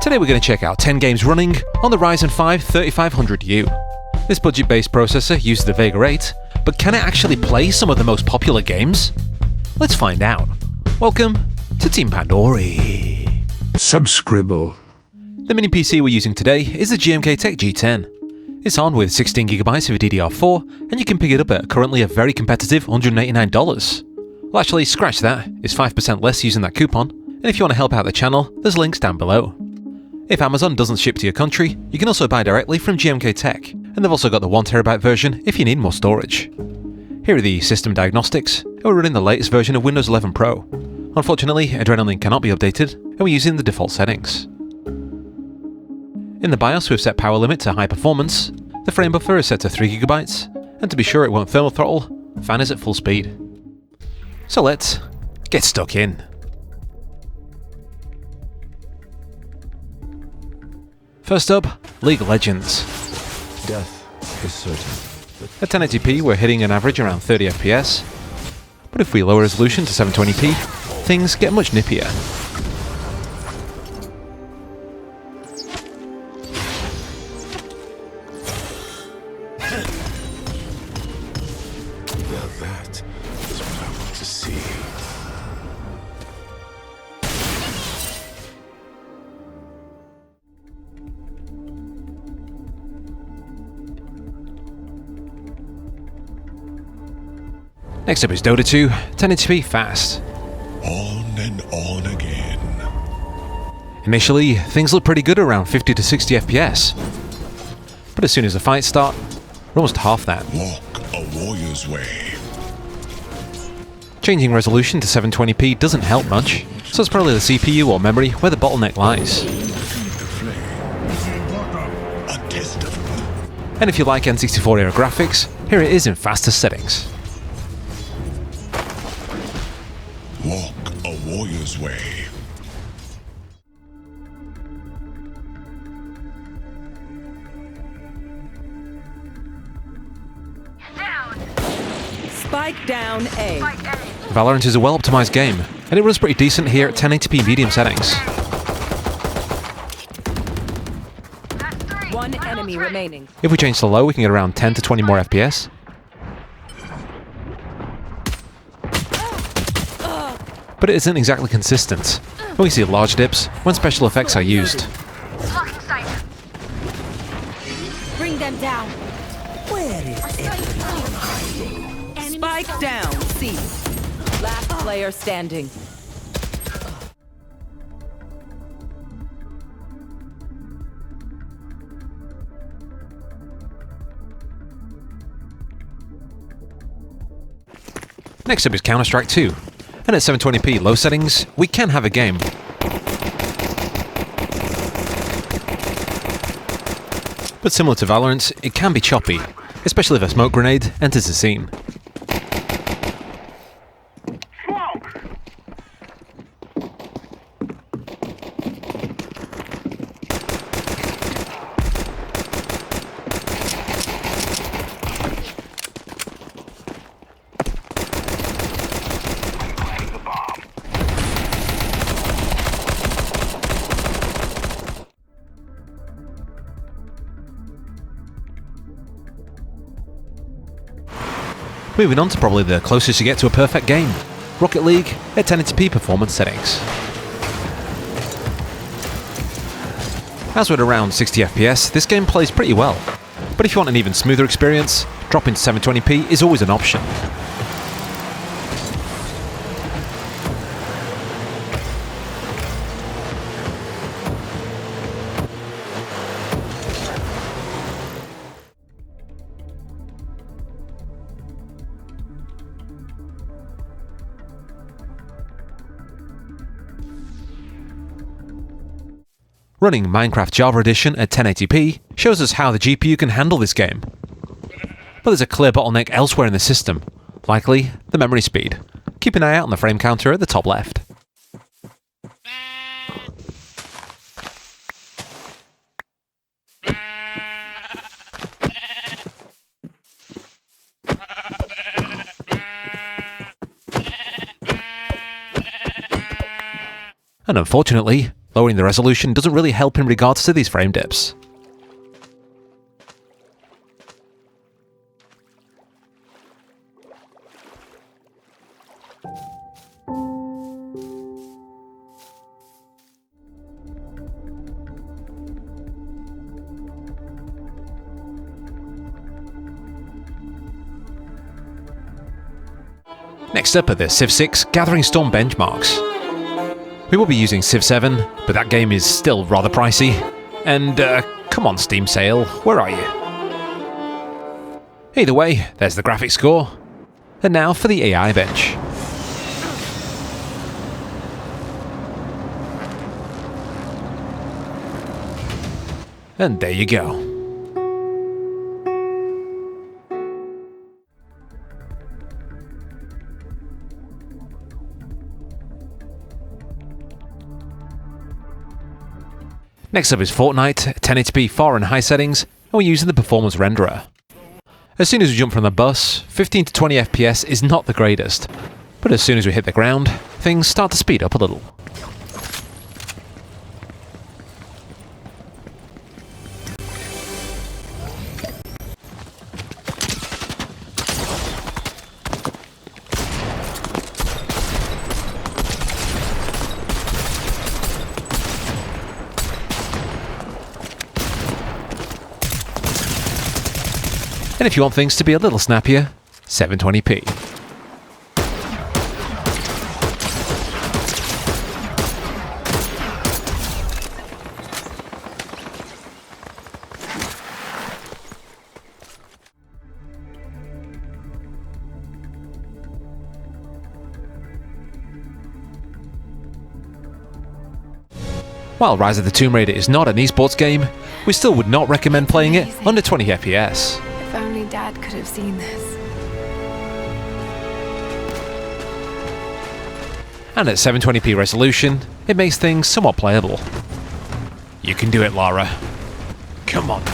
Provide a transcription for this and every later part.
Today we're going to check out 10 games running on the Ryzen 5 3500U. This budget-based processor uses the Vega 8, but can it actually play some of the most popular games? Let's find out. Welcome to Team Pandory. Subscribble. The mini PC we're using today is the GMKtec G10. It's on with 16GB of DDR4, and you can pick it up at currently a very competitive $189. Well, actually, scratch that, it's 5% less using that coupon, and if you want to help out the channel, there's links down below. If Amazon doesn't ship to your country, you can also buy directly from GMKtec, and they've also got the 1TB version if you need more storage. Here are the system diagnostics, and we're running the latest version of Windows 11 Pro. Unfortunately, Adrenaline cannot be updated, and we're using the default settings. In the BIOS, we've set power limit to high performance, the frame buffer is set to 3GB, and to be sure it won't thermal throttle, fan is at full speed. So let's get stuck in. First up, League of Legends. Death is certain. At 1080p we're hitting an average around 30 FPS, but if we lower resolution to 720p, things get much nippier. Now that is what I want to see. Next up is Dota 2, 1080p fast. On and on again. Initially, things look pretty good around 50 to 60 FPS, but as soon as the fights start, we're almost half that. Walk a warrior's way. Changing resolution to 720p doesn't help much, so it's probably the CPU or memory where the bottleneck lies. A test of And if you like N64 era graphics, here it is in fastest settings. walk a warrior's way. Spike down A. Valorant is a well-optimized game, and it runs pretty decent here at 1080p medium settings. One enemy remaining. If we change to low, we can get around 10 to 20 more FPS. But it isn't exactly consistent, and we see large dips when special effects are used. Bring them down. Spike down C. Last player standing. Next up is Counterstrike 2, and at 720p low settings, we can have a game. But similar to Valorant, it can be choppy, especially if a smoke grenade enters the scene. Moving on to probably the closest you get to a perfect game, Rocket League at 1080p performance settings. As with around 60 FPS, this game plays pretty well, but if you want an even smoother experience, dropping to 720p is always an option. Running Minecraft Java Edition at 1080p shows us how the GPU can handle this game. But there's a clear bottleneck elsewhere in the system, likely the memory speed. Keep an eye out on the frame counter at the top left. And unfortunately, lowering the resolution doesn't really help in regards to these frame dips. Next up are the Civ 6 Gathering Storm benchmarks. We will be using Civ 7, but that game is still rather pricey. And come on Steam sale, where are you? Either way, there's the graphics score. And now for the AI bench. And there you go. Next up is Fortnite, 1080p far and high settings, and we're using the performance renderer. As soon as we jump from the bus, 15 to 20 FPS is not the greatest, but as soon as we hit the ground, things start to speed up a little. And if you want things to be a little snappier, 720p. While Rise of the Tomb Raider is not an esports game, we still would not recommend playing it under 20 FPS. If only Dad could have seen this. And at 720p resolution, it makes things somewhat playable. You can do it, Lara. Come on.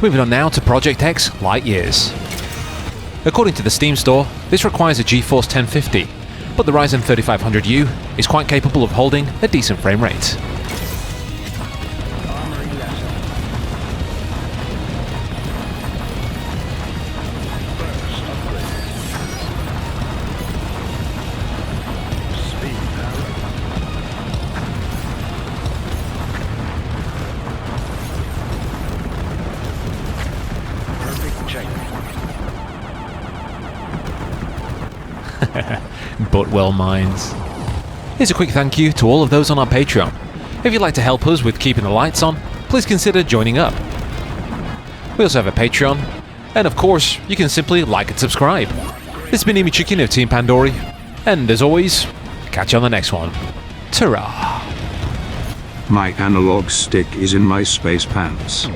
Moving on now to Project X Light Years. According to the Steam store, this requires a GeForce 1050, but the Ryzen 3500U is quite capable of holding a decent frame rate. But well minds. Here's a quick thank you to all of those on our Patreon. If you'd like to help us with keeping the lights on, please consider joining up. We also have a Patreon, and of course, you can simply like and subscribe. This has been Emi Chicken of Team Pandory, and as always, catch you on the next one. Ta-ra! My analog stick is in my space pants.